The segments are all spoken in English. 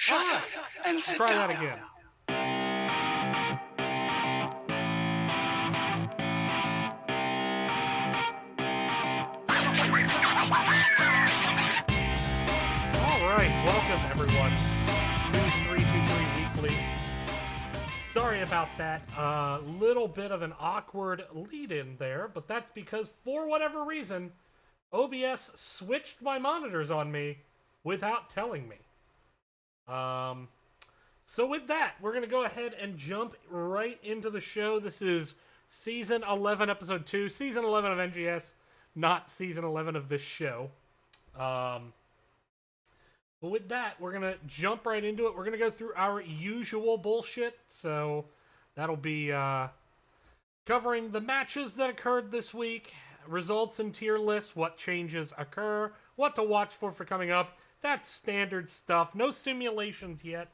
Shut up and sit Try down. that again. All right, welcome everyone to 323 Weekly. Sorry about that little bit of an awkward lead-in there, but that's because for whatever reason, OBS switched my monitors on me without telling me. So with that, we're going to go ahead and jump right into the show. This is Season 11, Episode 2. Season 11 of NGS, not Season 11 of this show. But with that, we're going to jump right into it. We're going to go through our usual bullshit. So that'll be covering the matches that occurred this week, results and tier lists, what changes occur, what to watch for coming up. That's standard stuff. No simulations yet.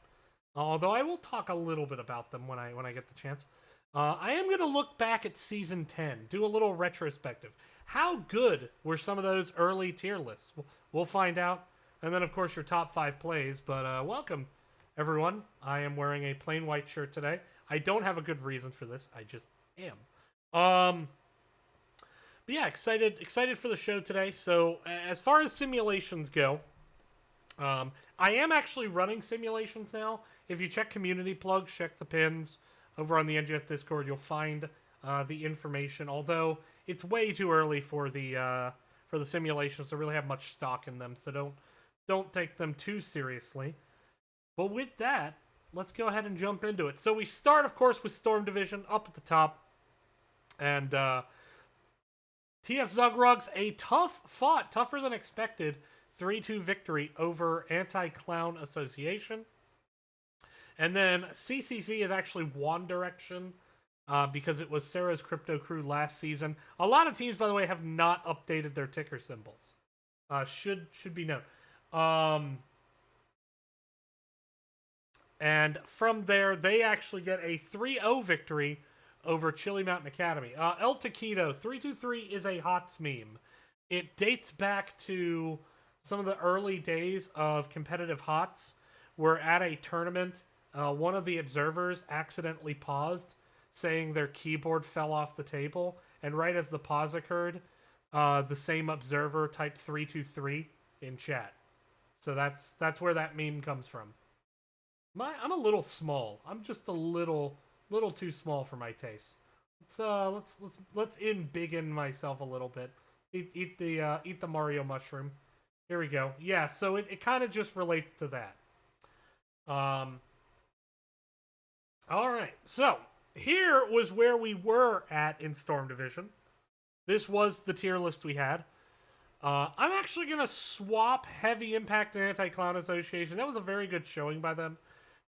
Although I will talk a little bit about them when I get the chance. I am going to look back at Season 10, do a little retrospective. How good were some of those early tier lists? We'll find out. And then, of course, your top 5 plays. But welcome, everyone. I am wearing a plain white shirt today. I don't have a good reason for this. I just am. But yeah, excited for the show today. So as far as simulations go, I am actually running simulations now. If you check community plugs, check the pins over on the NGS Discord, you'll find the information. Although it's way too early for the simulations to really have much stock in them, so don't take them too seriously. But with that, let's go ahead and jump into it. So we start, of course, with Storm Division up at the top, and TF Zugrugs, a tougher than expected 3-2 victory over Anti-Clown Association. And then CCC is actually One Direction because it was Sarah's Crypto Crew last season. A lot of teams, by the way, have not updated their ticker symbols. Should be noted. And from there, they actually get a 3-0 victory over Chili Mountain Academy. El Taquito, 323 is a HOTS meme. It dates back to some of the early days of competitive HOTS, where at a tournament, one of the observers accidentally paused, saying their keyboard fell off the table, and right as the pause occurred, the same observer typed 323 in chat. So that's where that meme comes from. I'm a little small. I'm just a little too small for my taste. Let's embiggen myself a little bit. Eat the Mario mushroom. Here we go. Yeah, so it kind of just relates to that. Alright, so here was where we were at in Storm Division. This was the tier list we had. I'm actually going to swap Heavy Impact and Anti-Clown Association. That was a very good showing by them.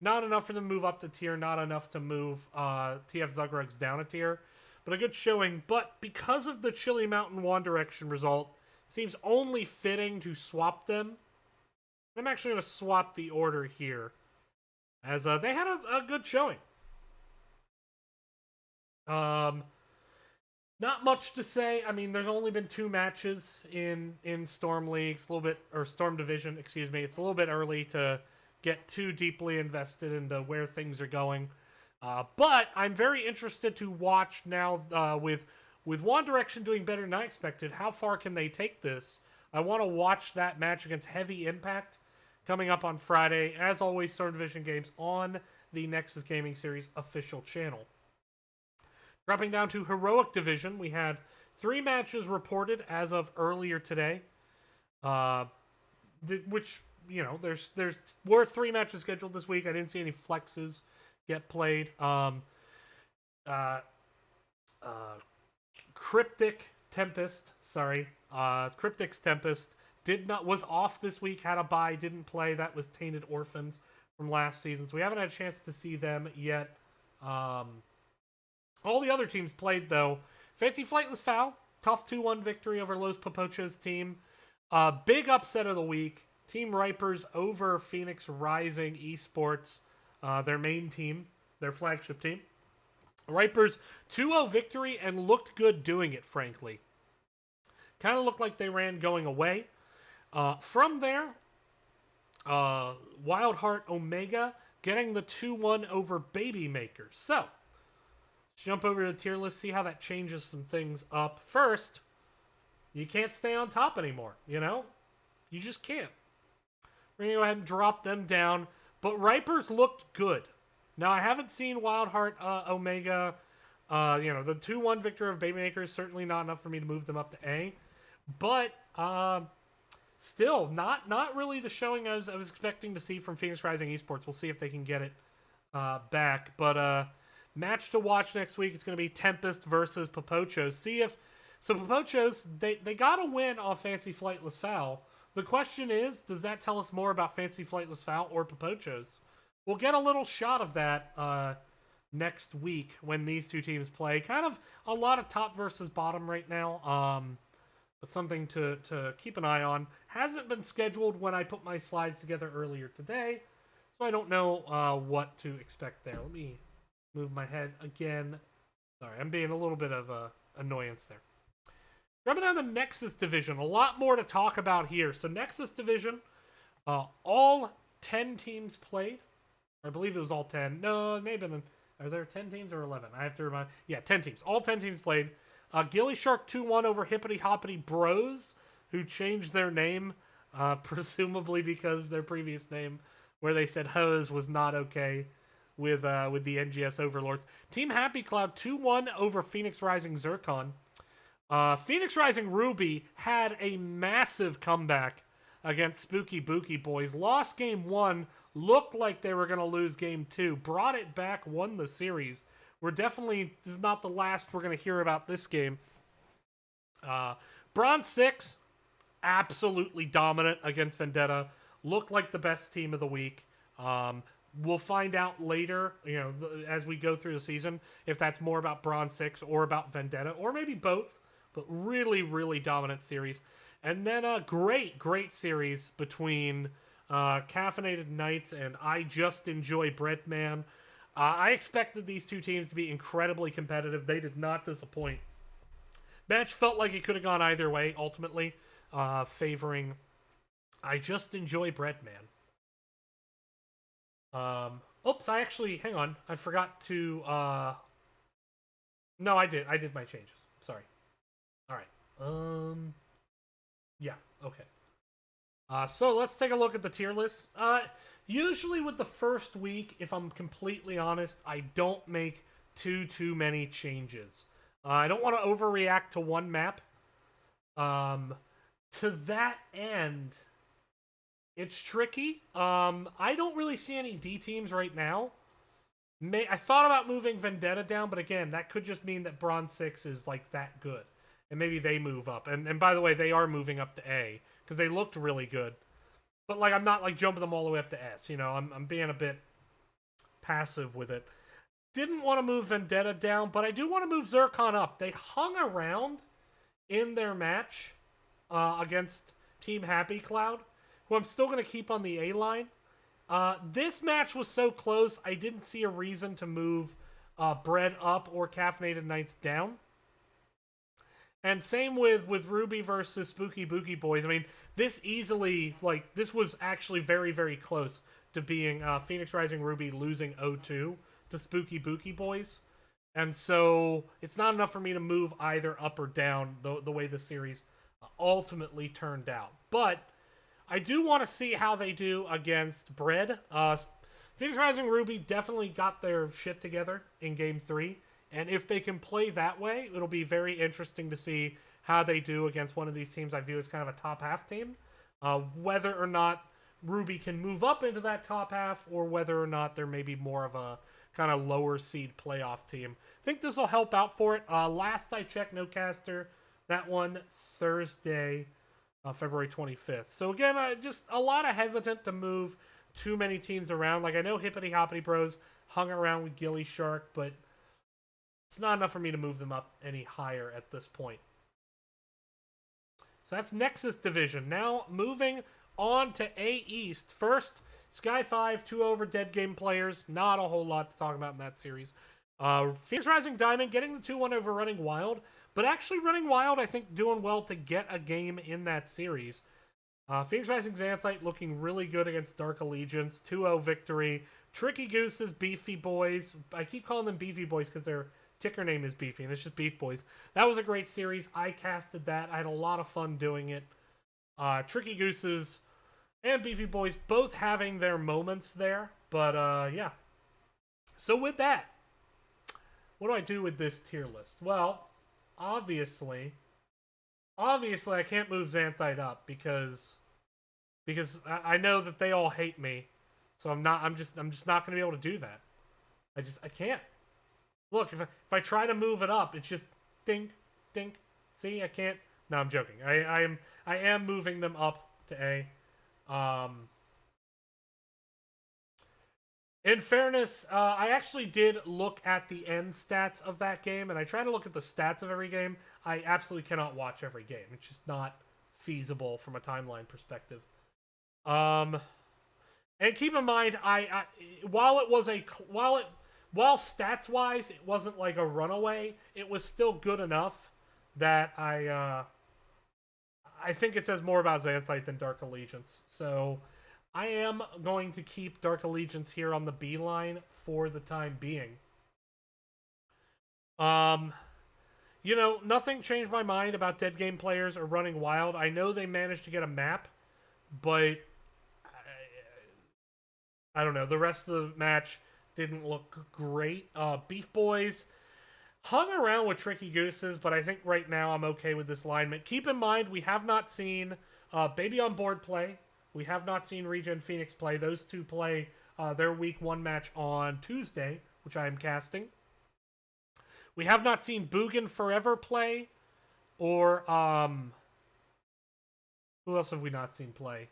Not enough for them to move up the tier, not enough to move TF Zugrugs down a tier, but a good showing. But because of the Chili Mountain One Direction result, seems only fitting to swap them. I'm actually going to swap the order here, as they had a good showing. Not much to say. I mean, there's only been 2 matches in Storm Leagues, or Storm Division, excuse me. It's a little bit early to get too deeply invested into where things are going. But I'm very interested to watch now with One Direction doing better than I expected. How far can they take this? I want to watch that match against Heavy Impact coming up on Friday. As always, Storm Division games on the Nexus Gaming Series official channel. Dropping down to Heroic Division, we had 3 matches reported as of earlier today. Which, you know, were 3 matches scheduled this week. I didn't see any flexes get played. Cryptic's Tempest was off this week, had a bye, didn't play. That was Tainted Orphans from last season, so we haven't had a chance to see them yet. All the other teams played, though. Fancy Flightless Foul, tough 2-1 victory over Los Popocha's team. Big upset of the week. Team Ripers over Phoenix Rising Esports, their main team, their flagship team. Ripers 2-0 victory and looked good doing it, frankly. Kind of looked like they ran going away. From there, Wildheart Omega getting the 2-1 over Baby Makers. So, let's jump over to the tier list, see how that changes some things up. First, you can't stay on top anymore, you know? You just can't. We're going to go ahead and drop them down. But Ripers looked good. Now, I haven't seen Wildheart Omega. The 2-1 victory of Baby Makers is certainly not enough for me to move them up to A. But still, not really the showing I was expecting to see from Phoenix Rising Esports. We'll see if they can get it back. But match to watch next week is going to be Tempest versus Popochos. So Popochos, they got a win off Fancy Flightless Foul. The question is, does that tell us more about Fancy Flightless Foul or Popochos? We'll get a little shot of that next week when these two teams play. Kind of a lot of top versus bottom right now. But something to keep an eye on. Hasn't been scheduled when I put my slides together earlier today, so I don't know what to expect there. Let me move my head again. Sorry, I'm being a little bit of annoyance there. Grabbing down the Nexus Division. A lot more to talk about here. So Nexus Division, all 10 teams played. I believe it was all 10. No, it may have been... Are there 10 teams or 11? I have to remind... Yeah, 10 teams. All 10 teams played. Gilly Shark 2-1 over Hippity Hoppity Bros, who changed their name, presumably because their previous name, where they said Hose, was not okay with the NGS Overlords. Team Happy Cloud 2-1 over Phoenix Rising Zircon. Phoenix Rising Ruby had a massive comeback against Spooky Bookie Boys. Lost game 1, looked like they were going to lose game 2. Brought it back, won the series. This is not the last we're going to hear about this game. Bronze 6, absolutely dominant against Vendetta. Looked like the best team of the week. We'll find out later, as we go through the season, if that's more about Bronze 6 or about Vendetta, or maybe both. But really, really dominant series. And then a great series between Caffeinated Knights and I Just Enjoy Breadman. I expected these two teams to be incredibly competitive. They did not disappoint. Match felt like it could have gone either way, ultimately, favoring I Just Enjoy Breadman. Hang on. I forgot to... No, I did my changes. Sorry. Alright. Yeah, okay. So let's take a look at the tier list. Usually with the first week, if I'm completely honest, I don't make too many changes. I don't want to overreact to one map. To that end, it's tricky. I don't really see any D teams right now. I thought about moving Vendetta down, but again, that could just mean that Bronze 6 is like that good. And maybe they move up. And by the way, they are moving up to A, because they looked really good. But like, I'm not like jumping them all the way up to S. I'm being a bit passive with it. Didn't want to move Vendetta down, but I do want to move Zircon up. They hung around in their match against Team Happy Cloud, who I'm still going to keep on the A line. This match was so close, I didn't see a reason to move Bread up or Caffeinated Knights down. And same with Ruby versus Spooky Bookie Boys. I mean, this was actually very, very close to being Phoenix Rising Ruby losing 0-2 to Spooky Bookie Boys. And so it's not enough for me to move either up or down the way the series ultimately turned out. But I do want to see how they do against Bread. Phoenix Rising Ruby definitely got their shit together in Game 3. And if they can play that way, it'll be very interesting to see how they do against one of these teams I view as kind of a top half team. Whether or not Ruby can move up into that top half, or whether or not they're maybe more of a kind of lower seed playoff team. I think this will help out for it. Last I checked, no caster. That one Thursday, February 25th. So again, just a lot of hesitant to move too many teams around. Like, I know Hippity Hoppity Bros hung around with Gilly Shark, but it's not enough for me to move them up any higher at this point. So that's Nexus Division. Now moving on to A East. First, Sky 5, 2 over Dead Game players. Not a whole lot to talk about in that series. Phoenix Rising Diamond getting the 2-1 over Running Wild. But actually Running Wild, I think, doing well to get a game in that series. Phoenix Rising Xanthite looking really good against Dark Allegiance. 2-0 victory. Tricky Goose's Beefy Boys. I keep calling them Beefy Boys because their ticker name is Beefy, and it's just Beef Boys. That was a great series. I casted that. I had a lot of fun doing it. Tricky Goose's and Beefy Boys both having their moments there. But, yeah. So with that, what do I do with this tier list? Well, obviously I can't move Xanthite up because I know that they all hate me. So I'm just not going to be able to do that. I can't. Look, if I try to move it up, it's just dink dink. See, I can't. No, I'm joking. I am moving them up to A. In fairness, I actually did look at the end stats of that game, and I try to look at the stats of every game. I absolutely cannot watch every game. It's just not feasible from a timeline perspective. And keep in mind, while stats wise it wasn't like a runaway, it was still good enough that I think it says more about Xanthite than Dark Allegiance. So I am going to keep Dark Allegiance here on the B line for the time being. You know, nothing changed my mind about dead game players or running wild. I know they managed to get a map, but I don't know. The rest of the match didn't look great. Beef Boys hung around with Tricky Gooses, but I think right now I'm okay with this alignment. Keep in mind, we have not seen Baby on Board play. We have not seen Regen Phoenix play. Those two play their Week 1 match on Tuesday, which I am casting. We have not seen Boogan Forever play, or who else have we not seen play?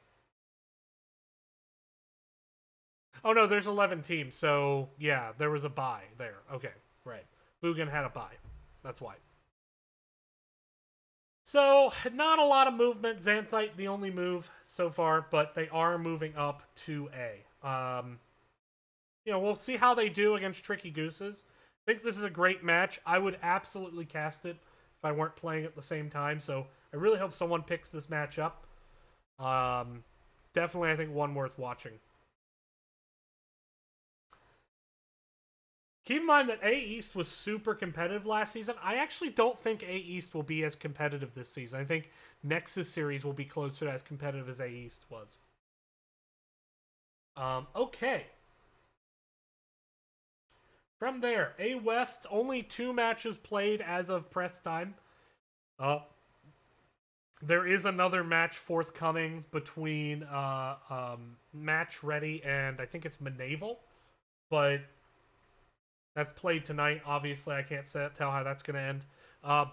Oh no, there's 11 teams, so yeah, there was a bye there. Okay, right. Boogan had a bye. That's why. So, not a lot of movement. Xanthite, the only move so far, but they are moving up to A. You know, we'll see how they do against Tricky Gooses. I think this is a great match. I would absolutely cast it if I weren't playing at the same time, so I really hope someone picks this match up. Definitely, I think one worth watching. Keep in mind that A East was super competitive last season. I actually don't think A East will be as competitive this season. I think Nexus series will be closer to as competitive as A East was. Okay. From there, A West, only 2 matches played as of press time. There is another match forthcoming between Match Ready and I think it's Manaval, but that's played tonight. Obviously, I can't tell how that's going to end.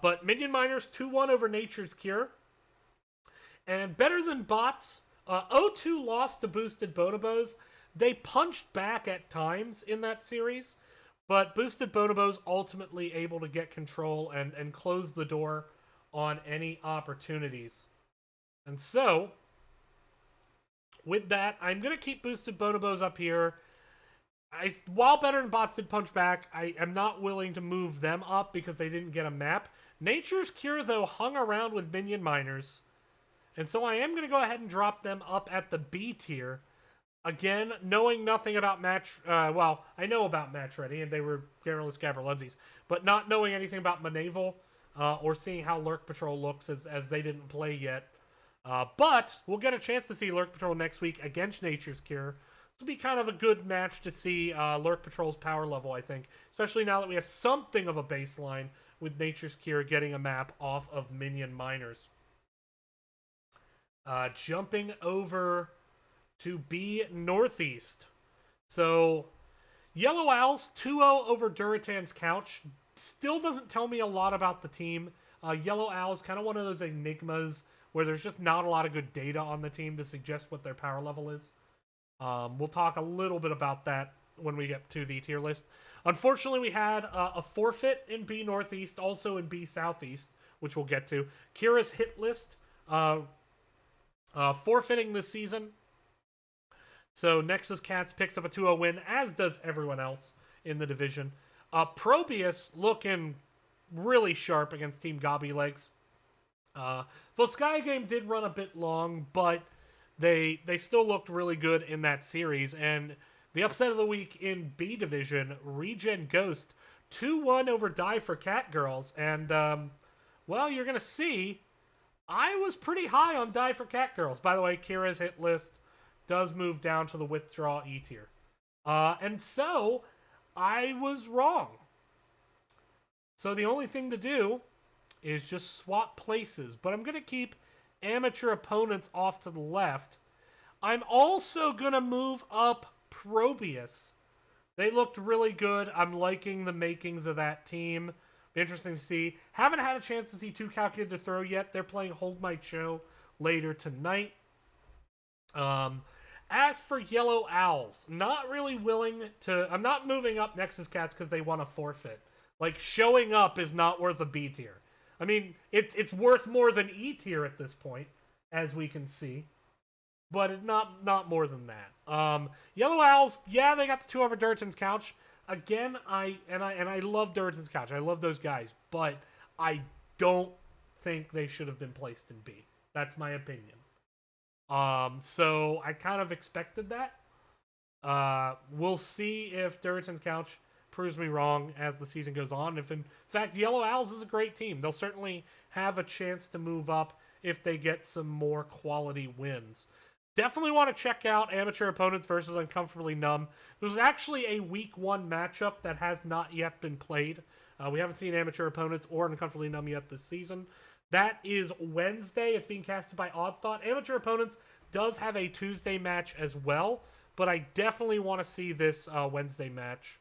But Minion Miners 2-1 over Nature's Cure. And better than bots, O2 lost to Boosted Bonobos. They punched back at times in that series, but Boosted Bonobos ultimately able to get control and close the door on any opportunities. And so, with that, I'm going to keep Boosted Bonobos up here. While better than bots did punch back, I am not willing to move them up because they didn't get a map. Nature's Cure, though, hung around with Minion Miners. And so I am going to go ahead and drop them up at the B tier. Again, knowing nothing about well, I know about Match Ready, and they were Garrulous Gaberlunzies, but not knowing anything about Manaval or seeing how Lurk Patrol looks as they didn't play yet. But we'll get a chance to see Lurk Patrol next week against Nature's Cure. This will be kind of a good match to see Lurk Patrol's power level, I think. Especially now that we have something of a baseline with Nature's Cure getting a map off of Minion Miners. Jumping over to B Northeast. So, Yellow Owls 2-0 over Duratan's Couch. Still doesn't tell me a lot about the team. Yellow Owls, kind of one of those enigmas where there's just not a lot of good data on the team to suggest what their power level is. We'll talk a little bit about that when we get to the tier list. Unfortunately, we had a forfeit in B Northeast, also in B Southeast, which we'll get to. Kira's hit list forfeiting this season. So Nexus Cats picks up a 2-0 win, as does everyone else in the division. Probius looking really sharp against Team Gobby Legs. Volskaya game did run a bit long, but they still looked really good in that series. And the upset of the week in B Division, Regen Ghost 2-1 over Die for Cat Girls. And, well, you're going to see, I was pretty high on Die for Cat Girls. By the way, Kira's hit list does move down to the withdraw E tier. And so, I was wrong. So the only thing to do is just swap places. But I'm going to keep amateur opponents off to the left. I'm also going to move up Probius. They looked really good. I'm liking the makings of that team. Be interesting to see. Haven't had a chance to see 2 calculated to throw yet. They're playing Hold My Cho later tonight. As for Yellow Owls, not really willing to... I'm not moving up Nexus Cats because they want to forfeit. Like, showing up is not worth a B tier. I mean, it's worth more than E tier at this point, as we can see. But not more than that. Yellow Owls, yeah, they got the 2 over Durton's couch. Again, I love Durton's couch. I love those guys, but I don't think they should have been placed in B. That's my opinion. So I kind of expected that. We'll see if Durton's couch proves me wrong as the season goes on. If in fact Yellow Owls is a great team, they'll certainly have a chance to move up if they get some more quality wins. Definitely want to check out Amateur Opponents versus Uncomfortably Numb. This was actually a Week 1 matchup that has not yet been played. We haven't seen Amateur Opponents or Uncomfortably Numb yet this season. That is Wednesday. It's being casted by Odd Thought. Amateur Opponents does have a Tuesday match as well, but I definitely want to see this Wednesday match.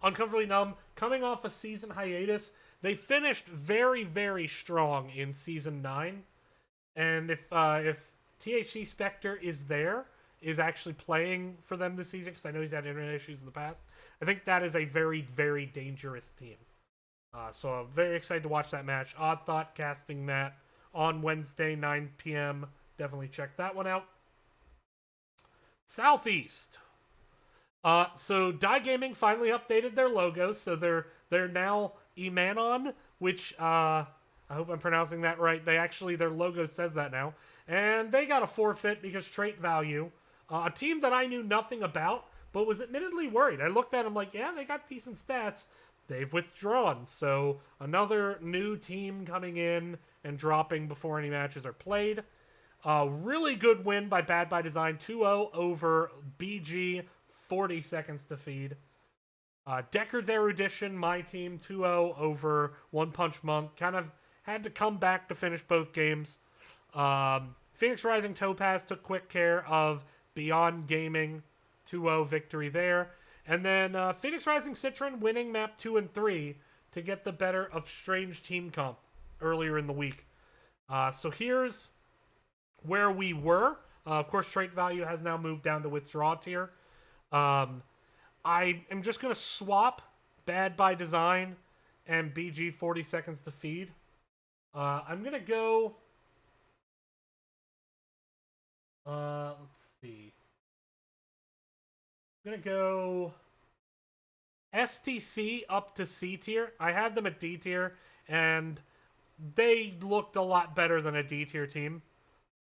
Uncomfortably Numb, coming off a season hiatus, they finished very, very strong in Season 9. And if THC Spectre is actually playing for them this season, because I know he's had internet issues in the past, I think that is a very, very dangerous team. So I'm very excited to watch that match. Odd Thought casting that on Wednesday, 9 p.m. Definitely check that one out. Southeast. So Die Gaming finally updated their logos, so they're now Emanon, which I hope I'm pronouncing that right. Their logo says that now, and they got a forfeit because trait value, a team that I knew nothing about, but was admittedly worried. I looked at them like, yeah, they got decent stats. They've withdrawn, so another new team coming in and dropping before any matches are played. Really good win by Bad by Design, 2-0 over BG. 40 seconds to feed. Deckard's Erudition, my team, 2-0 over One Punch Monk. Kind of had to come back to finish both games. Phoenix Rising Topaz took quick care of Beyond Gaming, 2-0 victory there. And then Phoenix Rising Citron winning map 2 and 3 to get the better of Strange Team Comp earlier in the week. So here's where we were. Of course, trait value has now moved down to withdraw tier. I am just going to swap Bad by Design and BG 40 seconds to feed. I'm going to go... let's see. I'm going to go STC up to C tier. I had them at D tier, and they looked a lot better than a D tier team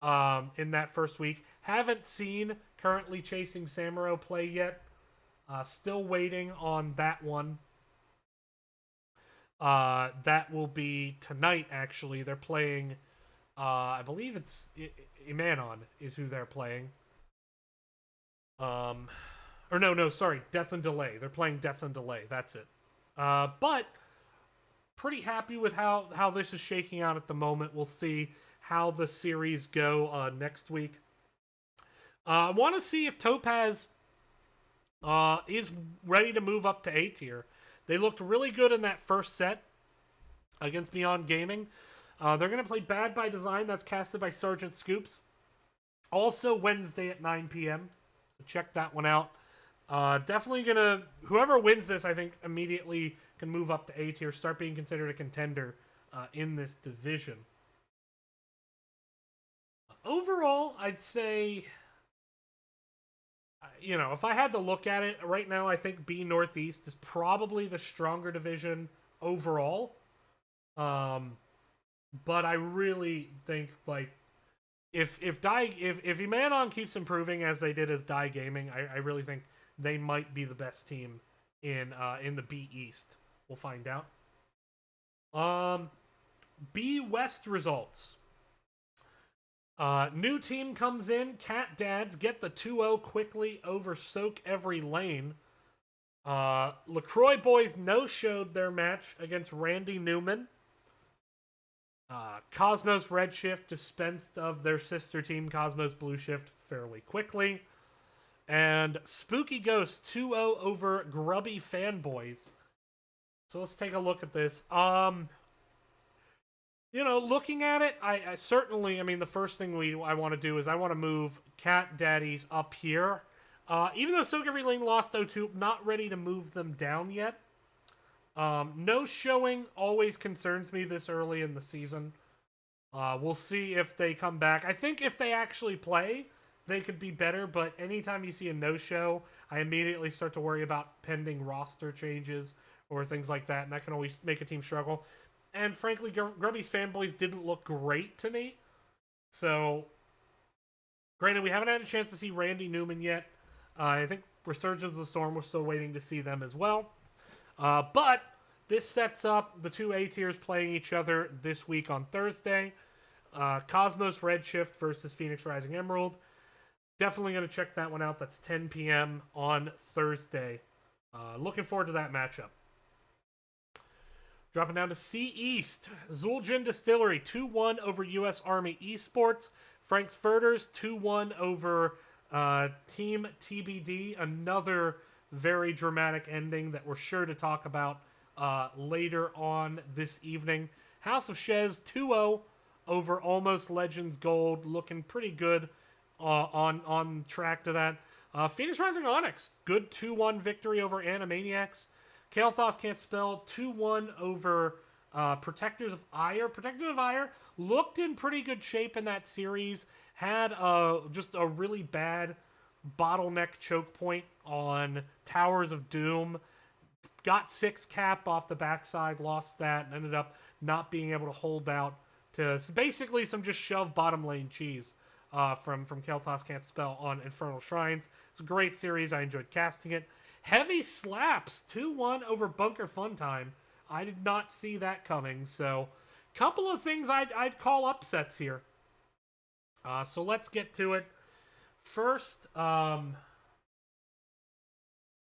in that first week. Haven't seen Currently Chasing Samuro play yet. Still waiting on that one. That will be tonight, actually. They're playing, I believe it's Imanon is who they're playing. Sorry, Death and Delay. They're playing Death and Delay. That's it. But pretty happy with how this is shaking out at the moment. We'll see how the series go next week. I want to see if Topaz is ready to move up to A tier. They looked really good in that first set against Beyond Gaming. They're going to play Bad by Design. That's casted by Sergeant Scoops. Also Wednesday at 9 p.m. So check that one out. Definitely going to... Whoever wins this, I think, immediately can move up to A tier. Start being considered a contender in this division. Overall, I'd say... if I had to look at it right now, I think B Northeast is probably the stronger division overall. But I really think, like, if Imanon keeps improving as they did as Die Gaming, I really think they might be the best team in the B East. We'll find out. B West results. New team comes in. Cat Dads get the 2-0 quickly over Soak Every Lane. LaCroix boys no-showed their match against Randy Newman. Cosmos Redshift dispensed of their sister team, Cosmos Blue Shift, fairly quickly. And Spooky Ghost 2-0 over Grubby Fanboys. So let's take a look at this. Looking at it, I certainly, the first thing I want to do is I want to move Cat Daddies up here. Even though Soak Every Lane lost 0-2, not ready to move them down yet. No showing always concerns me this early in the season. We'll see if they come back. I think if they actually play, they could be better, but anytime you see a no-show, I immediately start to worry about pending roster changes or things like that, and that can always make a team struggle. And frankly, Grubby's Fanboys didn't look great to me. So, granted, we haven't had a chance to see Randy Newman yet. I think Resurgence of the Storm, we're still waiting to see them as well. But this sets up the two A tiers playing each other this week on Thursday. Cosmos Redshift versus Phoenix Rising Emerald. Definitely going to check that one out. That's 10 p.m. on Thursday. Looking forward to that matchup. Dropping down to C East. Zul'jin Distillery 2-1 over U.S. Army Esports. Frankfurters 2-1 over Team TBD. Another very dramatic ending that we're sure to talk about later on this evening. House of Shez 2-0 over Almost Legends Gold. Looking pretty good on track to that. Phoenix Rising Onyx. Good 2-1 victory over Animaniacs. Kael'thas Can't Spell 2-1 over Protectors of Ire. Protectors of Ire looked in pretty good shape in that series. Had just a really bad bottleneck choke point on Towers of Doom. Got 6 cap off the backside, lost that, and ended up not being able to hold out to basically some just shove bottom lane cheese from Kael'thas Can't Spell on Infernal Shrines. It's a great series. I enjoyed casting it. Heavy Slaps 2-1 over Bunker Funtime. I did not see that coming, so couple of things I'd call upsets here. So let's get to it. First,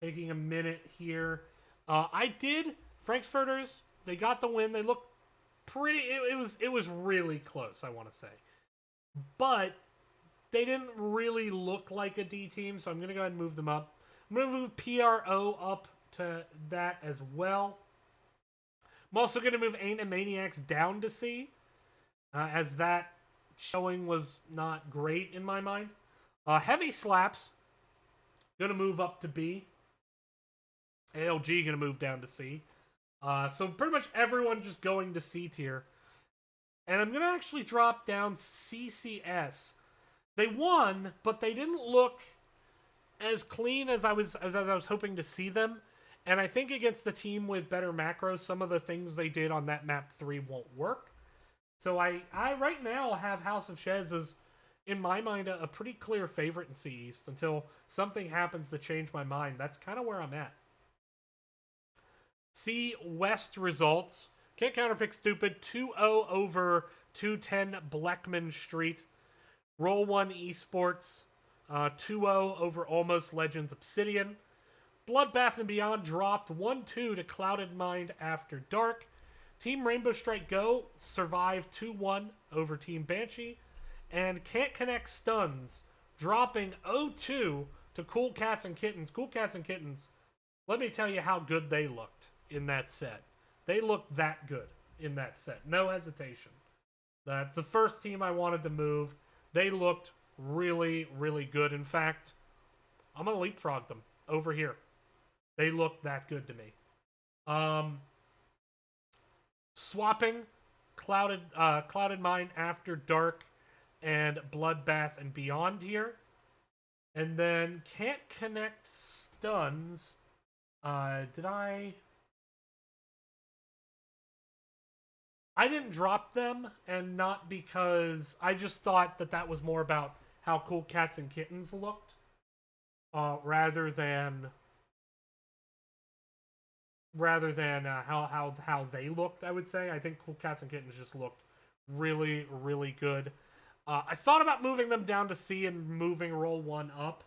taking a minute here. Frankfurters, they got the win. They looked pretty, it was really close, I want to say. But they didn't really look like a D team, so I'm going to go ahead and move them up. I'm going to move PRO up to that as well. I'm also going to move Animaniacs down to C, as that showing was not great in my mind. Heavy Slaps, going to move up to B. ALG going to move down to C. So pretty much everyone just going to C tier. And I'm going to actually drop down CCS. They won, but they didn't look as clean as I was hoping to see them. And I think against the team with better macros, some of the things they did on that map 3 won't work. So I right now have House of Shez as, in my mind, a pretty clear favorite in C East until something happens to change my mind. That's kind of where I'm at. C West results. Can't counterpick stupid. 2-0 over 210 Blackman Street. Roll 1 Esports. 2-0 over Almost Legends Obsidian. Bloodbath and Beyond dropped 1-2 to Clouded Mind After Dark. Team Rainbow Strike Go survived 2-1 over Team Banshee. And Can't Connect Stuns dropping 0-2 to Cool Cats and Kittens. Cool Cats and Kittens, let me tell you how good they looked in that set. They looked that good in that set. No hesitation. That's the first team I wanted to move. They looked really, really good. In fact, I'm going to leapfrog them over here. They looked that good to me. Swapping Clouded Mind After Dark and Bloodbath and Beyond here. And then Can't Connect Stuns. I didn't drop them, and not because I just thought that was more about how Cool Cats and Kittens looked, rather than how they looked. I would say I think Cool Cats and Kittens just looked really really good. I thought about moving them down to C and moving roll one up,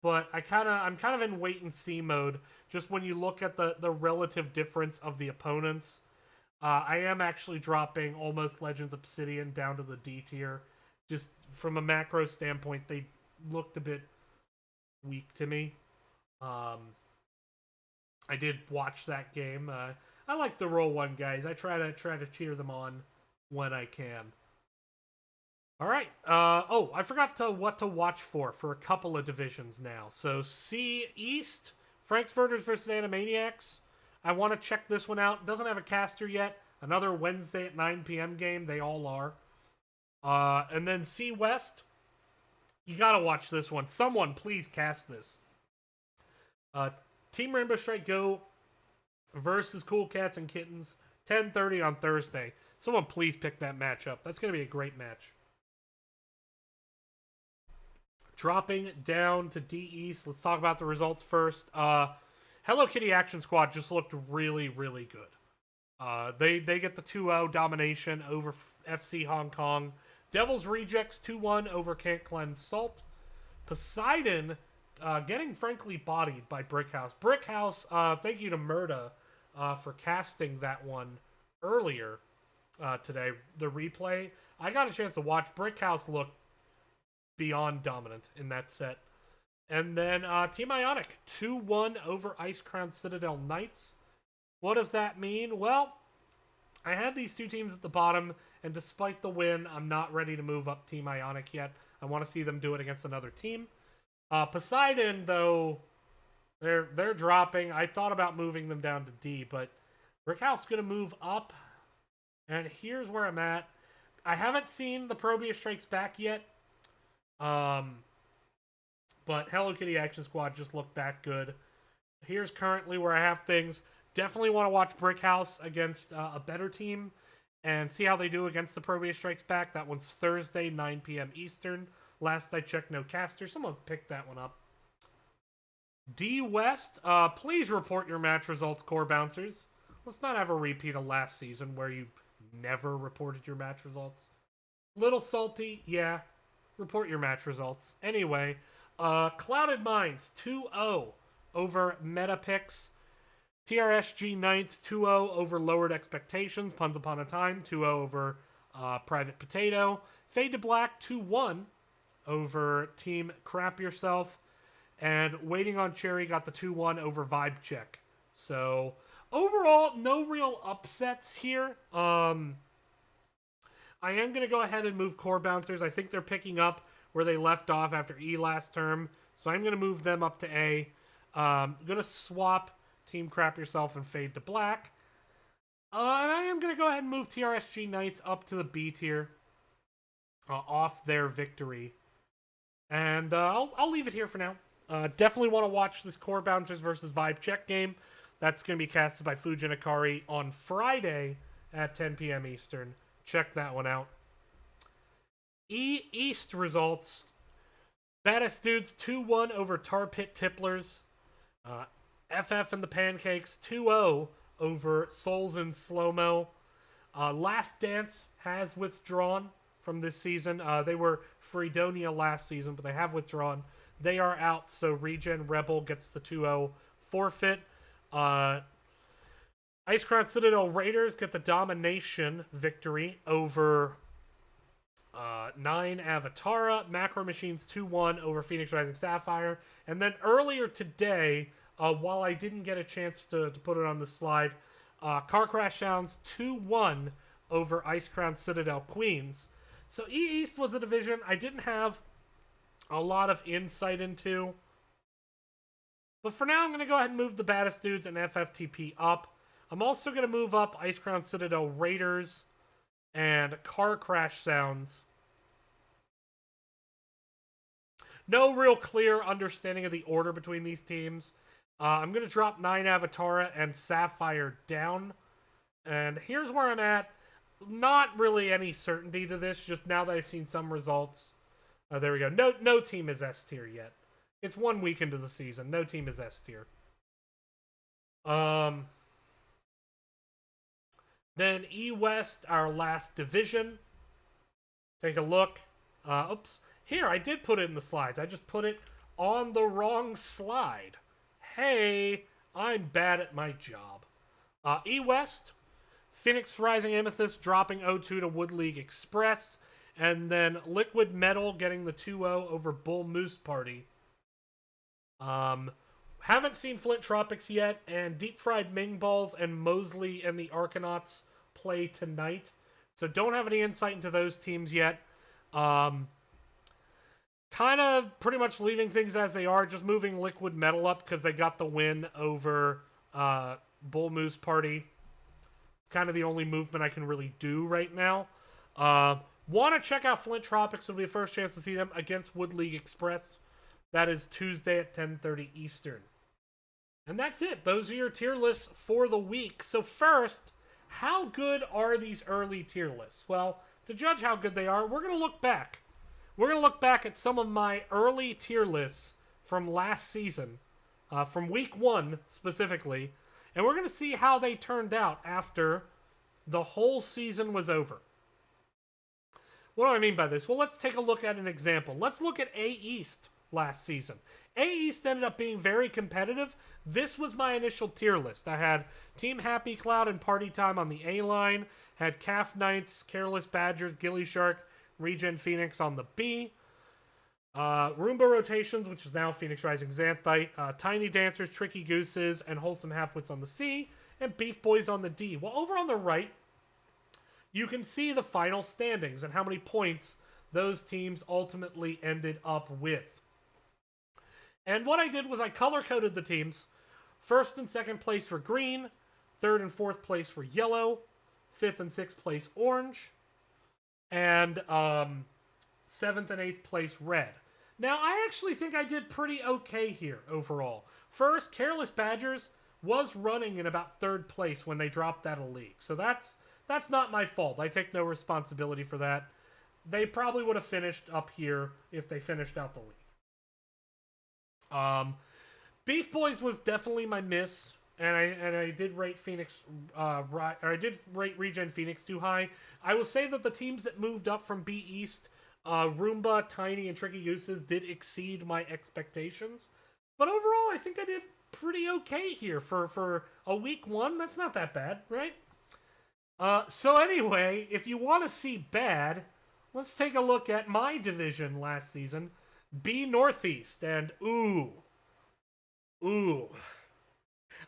but I'm kind of in wait and see mode. Just when you look at the relative difference of the opponents, I am actually dropping Almost Legends Obsidian down to the D tier. Just from a macro standpoint, they looked a bit weak to me. I did watch that game. I like the roll one guys. I try to cheer them on when I can. All right. Oh, I forgot what to watch for a couple of divisions now. So C East, Frankfurters versus Animaniacs. I want to check this one out. Doesn't have a caster yet. Another Wednesday at 9 p.m. game. They all are. And then C West. You gotta watch this one. Someone please cast this. Team Rainbow Strike Go versus Cool Cats and Kittens. 10:30 on Thursday. Someone please pick that matchup. That's gonna be a great match. Dropping down to D East. Let's talk about the results first. Hello Kitty Action Squad just looked really, really good. They get the 2-0 domination over FC Hong Kong. Devil's Rejects 2-1 over Can't Cleanse Salt. Poseidon getting frankly bodied by Brickhouse. Brickhouse, thank you to Murda for casting that one earlier today. The replay. I got a chance to watch. Brickhouse look beyond dominant in that set. And then Team Ionic 2-1 over Ice Crown Citadel Knights. What does that mean? Well, I had these two teams at the bottom, and despite the win, I'm not ready to move up Team Ionic yet. I want to see them do it against another team. Poseidon, though, they're dropping. I thought about moving them down to D, but Brickhouse going to move up. And here's where I'm at. I haven't seen the Probia Strikes Back yet. But Hello Kitty Action Squad just looked that good. Here's currently where I have things. Definitely want to watch Brickhouse against a better team and see how they do against the Probia Strikes Back. That one's Thursday, 9 p.m. Eastern. Last I checked, no caster. Someone picked that one up. D West, please report your match results, Core Bouncers. Let's not have a repeat of last season where you never reported your match results. Little salty, yeah. Report your match results. Anyway, Clouded Minds 2-0 over Metapix. TRSG Knights 2-0 over Lowered Expectations. Puns Upon a Time 2-0 over Private Potato. Fade to Black 2-1 over Team Crap Yourself. And Waiting on Cherry got the 2-1 over Vibe Check. So overall, no real upsets here. I am going to go ahead and move Core Bouncers. I think they're picking up where they left off after E last term. So I'm going to move them up to A. I'm going to swap Team Crap Yourself and Fade to Black. And I am going to go ahead and move TRSG Knights up to the B tier. Off their victory. And I'll leave it here for now. Definitely want to watch this Core Bouncers versus Vibe Check game. That's going to be casted by Fujin Akari on Friday at 10 p.m. Eastern. Check that one out. East results. Baddest Dudes 2-1 over Tar Pit Tipplers. FF and the Pancakes 2-0 over Souls in Slow-Mo. Last Dance has withdrawn from this season. They were Fredonia last season, but they have withdrawn. They are out, so Regen Rebel gets the 2-0 forfeit. Ice Crown Citadel Raiders get the domination victory over 9 Avatara. Macro Machines 2-1 over Phoenix Rising Sapphire. And then earlier today, while I didn't get a chance to put it on the slide, Car Crash Sounds 2-1 over Ice Crown Citadel Queens. So E East was a division I didn't have a lot of insight into. But for now, I'm going to go ahead and move the Baddest Dudes and FFTP up. I'm also going to move up Ice Crown Citadel Raiders and Car Crash Sounds. No real clear understanding of the order between these teams. I'm going to drop 9 Avatara and Sapphire down. And here's where I'm at. not really any certainty to this. Just now that I've seen some results. There we go. No team is S tier yet. It's 1 week into the season. No team is S tier. Then E West, our last division. Take a look. Oops. Here, I did put it in the slides. I just put it on the wrong slide. Hey, I'm bad at my job. E West, Phoenix Rising Amethyst dropping 0-2 to Wood League Express. And then Liquid Metal getting the 2-0 over Bull Moose Party. Haven't seen Flint Tropics yet, and Deep Fried Ming Balls and Mosley and the Arkanauts play tonight. So don't have any insight into those teams yet. Kind of pretty much leaving things as they are, just moving Liquid Metal up because they got the win over Bull Moose Party. Kind of the only movement I can really do right now. Want to check out Flint Tropics. It'll be the first chance to see them against Wood League Express. That is Tuesday at 10:30 Eastern. And that's it. Those are your tier lists for the week. So first, how good are these early tier lists? Well, to judge how good they are, we're going to look back. We're going to look back at some of my early tier lists from last season, from week 1 specifically, and we're going to see how they turned out after the whole season was over. What do I mean by this? Well, let's take a look at an example. Let's look at A East last season. A East ended up being very competitive. This was my initial tier list. I had Team Happy Cloud and Party Time on the A line, had Calf Knights, Careless Badgers, Gilly Shark, Regen Phoenix on the B, Roomba Rotations, which is now Phoenix Rising Xanthite, Tiny Dancers, Tricky Gooses, and Wholesome Halfwits on the C, and Beef Boys on the D. Well, over on the right, you can see the final standings and how many points those teams ultimately ended up with. And what I did was I color-coded the teams. First and second place were green. Third and fourth place were yellow. Fifth and sixth place orange. And seventh and eighth place red. Now, I actually think I did pretty okay here overall. First, Careless Badgers was running in about third place when they dropped out of league. So that's not my fault. I take no responsibility for that. They probably would have finished up here if they finished out the league. Beef Boys was definitely my miss, and I did rate Phoenix, I did rate Regen Phoenix too high. I will say that the teams that moved up from B East, Roomba, Tiny, and Tricky Gooses did exceed my expectations. But overall, I think I did pretty okay here for a week 1. That's not that bad, right? So anyway, if you want to see bad, let's take a look at my division last season, B Northeast, and ooh.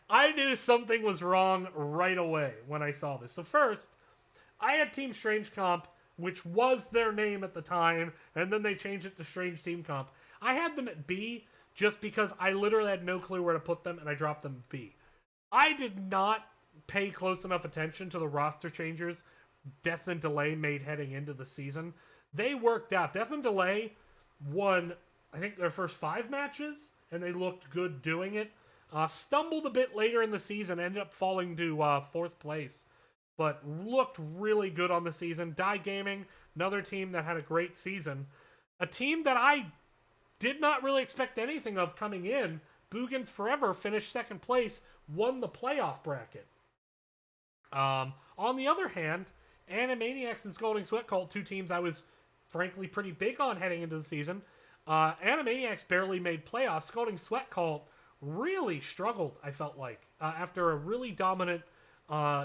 I knew something was wrong right away when I saw this. So first, I had Team Strange Comp, which was their name at the time, and then they changed it to Strange Team Comp. I had them at B just because I literally had no clue where to put them, and I dropped them at B. I did not pay close enough attention to the roster changes Death and Delay made heading into the season. They worked out. Death and Delay won, I think, their first 5 matches, and they looked good doing it. Stumbled a bit later in the season, ended up falling to 4th place, but looked really good on the season. Die Gaming, another team that had a great season. A team that I did not really expect anything of coming in, Boogans Forever, finished 2nd place, won the playoff bracket. On the other hand, Animaniacs and Scalding Sweat Cult, 2 teams I was frankly pretty big on heading into the season. Animaniacs barely made playoffs. Scalding Sweat Cult really struggled, I felt like, after a really dominant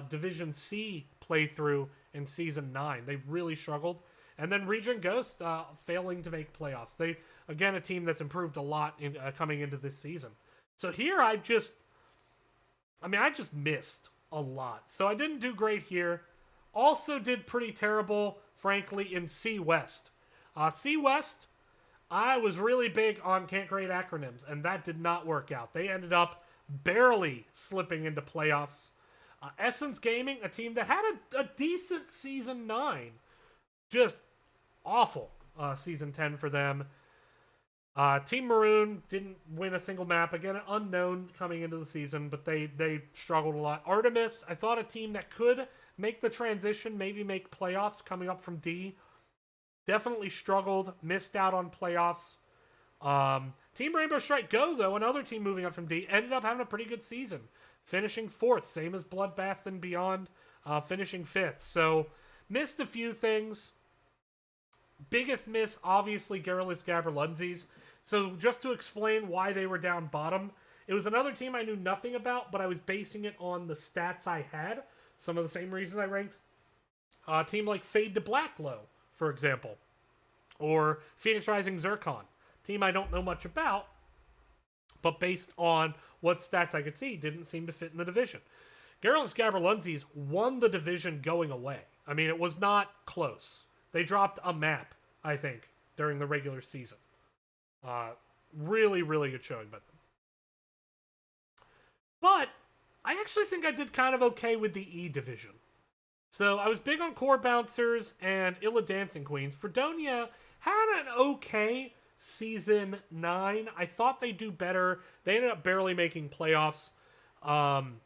Division C playthrough in Season 9. They really struggled. And then Regen Ghost failing to make playoffs. They, again, a team that's improved a lot in, coming into this season. So here I just missed a lot. So I didn't do great here. Also did pretty terrible, frankly, in C West. C West, I was really big on Can't Create Acronyms, and that did not work out. They ended up barely slipping into playoffs. Essence Gaming, a team that had a decent Season 9. Just awful Season 10 for them. Team Maroon didn't win a single map. Again, an unknown coming into the season, but they struggled a lot. Artemis, I thought a team that could make the transition, maybe make playoffs coming up from D. Definitely struggled, missed out on playoffs. Team Rainbow Strike Go, though, another team moving up from D, ended up having a pretty good season. Finishing 4th, same as Bloodbath and Beyond, finishing 5th. So, missed a few things. Biggest miss, obviously, Guerrillas Gaberlunzies. So just to explain why they were down bottom, it was another team I knew nothing about, but I was basing it on the stats I had. Some of the same reasons I ranked a team like Fade to Black low, for example. Or Phoenix Rising Zircon. Team I don't know much about, but based on what stats I could see, didn't seem to fit in the division. Guerrillas Gaberlunzies won the division going away. I mean, it was not close. They dropped a map, I think, during the regular season. Really, really good showing by them. But I actually think I did kind of okay with the E division. So I was big on Core Bouncers and Illa Dancing Queens. Fredonia had an okay Season 9. I thought they'd do better. They ended up barely making playoffs. Iceground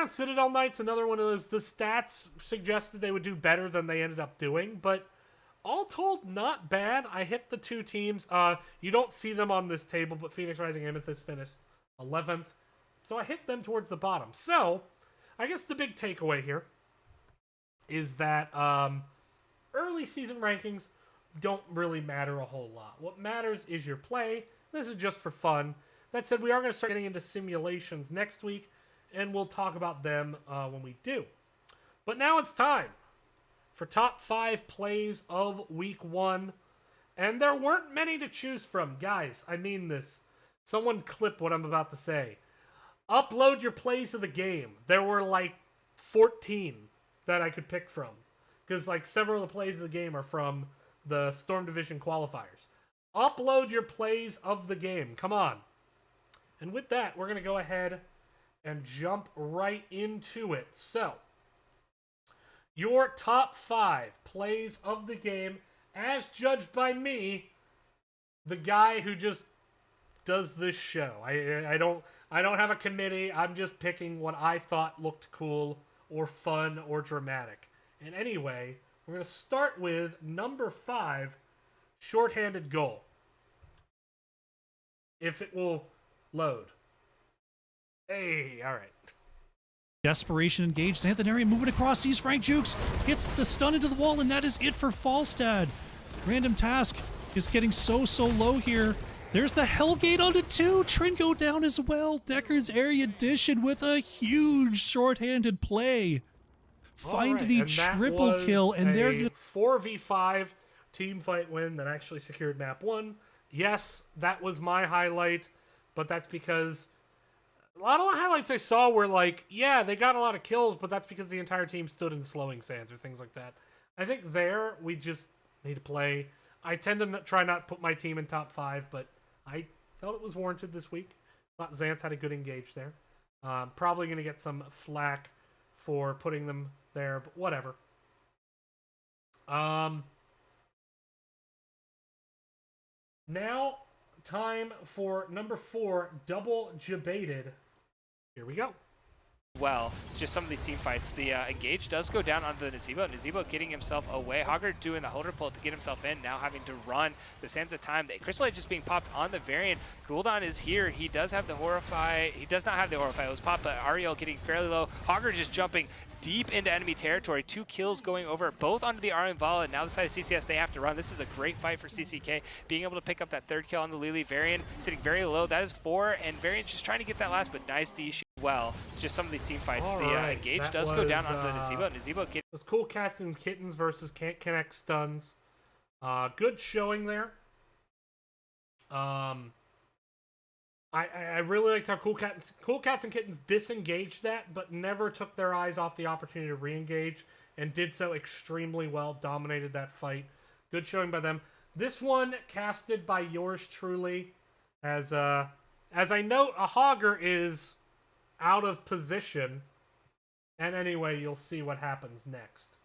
Citadel Knights, another one of those. The stats suggested they would do better than they ended up doing, but all told, not bad. I hit the 2 teams. You don't see them on this table, but Phoenix Rising Amethyst finished 11th. So I hit them towards the bottom. So, I guess the big takeaway here is that early season rankings don't really matter a whole lot. What matters is your play. This is just for fun. That said, we are going to start getting into simulations next week, and we'll talk about them when we do. But now it's time for top 5 plays of week 1. And there weren't many to choose from. Guys, I mean this. Someone clip what I'm about to say. Upload your plays of the game. There were like 14 that I could pick from. Because like several of the plays of the game are from the Storm Division qualifiers. Upload your plays of the game. Come on. And with that, we're going to go ahead and jump right into it. So, your top 5 plays of the game, as judged by me, the guy who just does this show. I don't have a committee. I'm just picking what I thought looked cool or fun or dramatic. And anyway, we're going to start with number 5, shorthanded goal. If it will load. Hey, all right. Desperation engaged. Xanthanaria moving across, sees Frank Jukes, hits the stun into the wall, and that is it for Falstad. Random Task is getting so low here. There's the Hellgate onto 2. Tringo down as well. Deckard's Area Edition with a huge short-handed play. Find the triple kill, and they're 4v5 team fight win that actually secured map 1. Yes, that was my highlight, but that's because a lot of the highlights I saw were like, yeah, they got a lot of kills, but that's because the entire team stood in slowing sands or things like that. I think there, we just need to play. I tend to try not to put my team in top 5, but I felt it was warranted this week. Thought Xanth had a good engage there. Probably going to get some flack for putting them there, but whatever. Now, time for number 4, double debated. Here we go. Well, it's just some of these team fights. The engage does go down onto the Nazebo. Nazebo getting himself away. Hogger doing the holder pull to get himself in, now having to run the sands of time. The Crystal Light just being popped on the variant. Gul'dan is here. He does have the Horrify. He does not have the Horrify. It was popped, but Ariel getting fairly low. Hogger just jumping deep into enemy territory. 2 kills going over, both onto the Arian Vala. Now the side of CCS, they have to run. This is a great fight for CCK. Being able to pick up that 3rd kill on the Lily. Varian sitting very low. That is 4, and Varian just trying to get that last, but nice D shoot. Well, it's just some of these team fights. All the right. engage That does go down onto the Nazebo. Nazebo it was Cool Cats and Kittens versus Can't Connect Stuns. Good showing there. I really liked how Cool Cats and Kittens disengaged that, but never took their eyes off the opportunity to re-engage, and did so extremely well, dominated that fight. Good showing by them. This one casted by yours truly, as I note, a Hogger is out of position, and anyway, you'll see what happens next.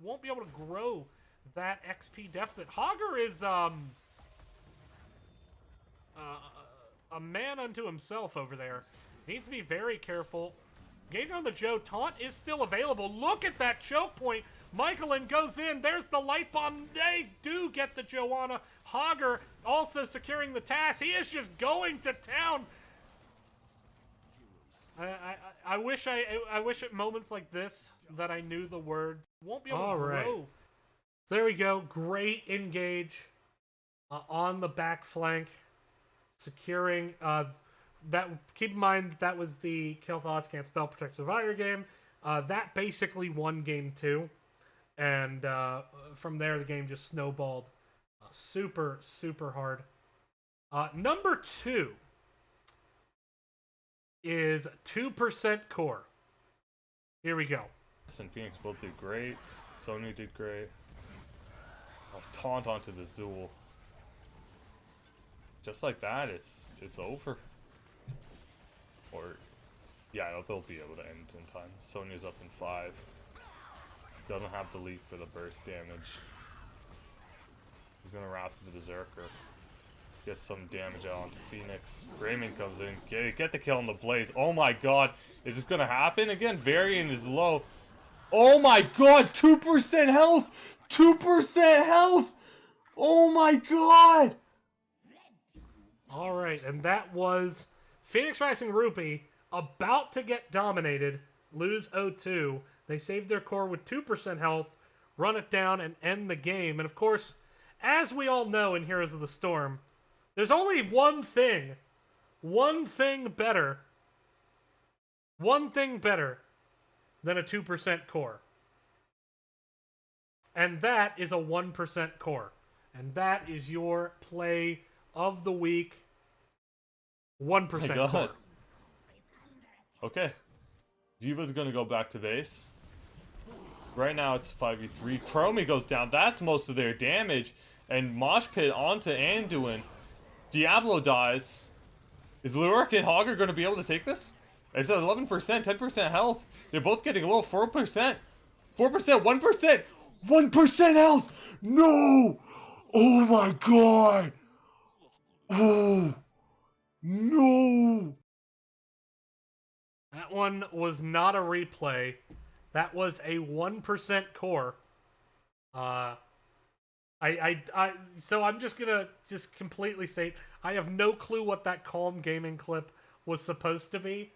Won't be able to grow that XP deficit. Hogger is a man unto himself over there. Needs to be very careful. Gage on the Joe. Taunt is still available. Look at that choke point. Michaelin goes in. There's the light bomb. They do get the Joanna. Hogger also securing the task. He is just going to town. I wish at moments like this that I knew the word. Won't be able to grow. There we go. Great engage on the back flank, securing that. Keep in mind that was the Kill Thoughts Can't Spell Protect Survivor game. That basically won game 2, and from there the game just snowballed super hard. Number 2 is 2% core. Here we go. And Phoenix both did great. Sony did great. Taunt onto the Zool. Just like that, it's over. Or, yeah, they'll be able to end in time. Sonya's up in 5. Doesn't have the leap for the burst damage. He's gonna Wrath of the Berserker. Gets some damage out onto Phoenix. Raymond comes in. Get the kill on the Blaze. Oh my god. Is this gonna happen again? Varian is low. Oh my god. 2% health. 2% health. Oh my god. Alright, and that was Phoenix Rising Rupee about to get dominated. Lose 0-2. They saved their core with 2% health. Run it down and end the game. And of course, as we all know in Heroes of the Storm, there's only one thing better than a 2% core. And that is a 1% core. And that is your play of the week. 1% core. Okay. Diva's gonna go back to base. Right now it's 5v3. Chromie goes down. That's most of their damage. And Mosh Pit onto Anduin. Diablo dies. Is Lyric and Hogger going to be able to take this? It's at 11%, 10% health. They're both getting low. 4%. 4%, 1%. 1% health! No! Oh my god! Oh! No! That one was not a replay. That was a 1% core. So I'm just gonna completely state I have no clue what that Calm Gaming clip was supposed to be.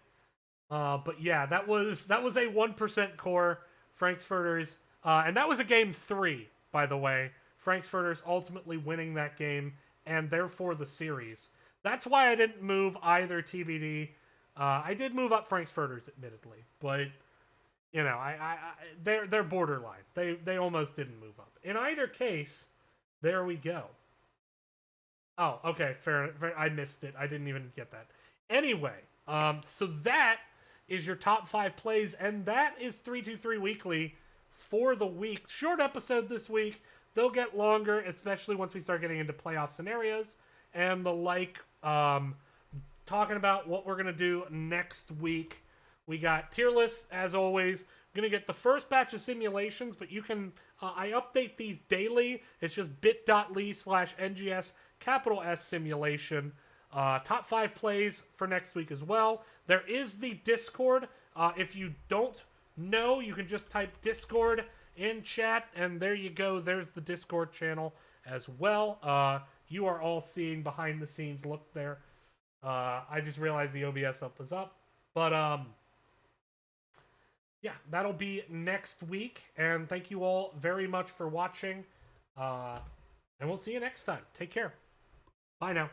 But yeah, that was a 1% core. Frankfurters, and that was a game 3, by the way. Frankfurters ultimately winning that game and therefore the series. That's why I didn't move either TBD. I did move up Frankfurters, admittedly, but you know, they're borderline. They almost didn't move up. In either case, there we go. Oh, okay, fair. I missed it. I didn't even get that. Anyway, so that is your top 5 plays, and that is 323 Weekly for the week. Short episode this week. They'll get longer, especially once we start getting into playoff scenarios and the like. Talking about what we're going to do next week. We got tier lists, as always. We're going to get the first batch of simulations, but you can... I update these daily. It's just bit.ly/NGS S simulation. Top 5 plays for next week as well. There is the Discord. If you don't know, you can just type Discord in chat, and there you go. There's the Discord channel as well. You are all seeing behind the scenes look there. I just realized the OBS up was up. But, yeah, that'll be next week. And thank you all very much for watching. And we'll see you next time. Take care. Bye now.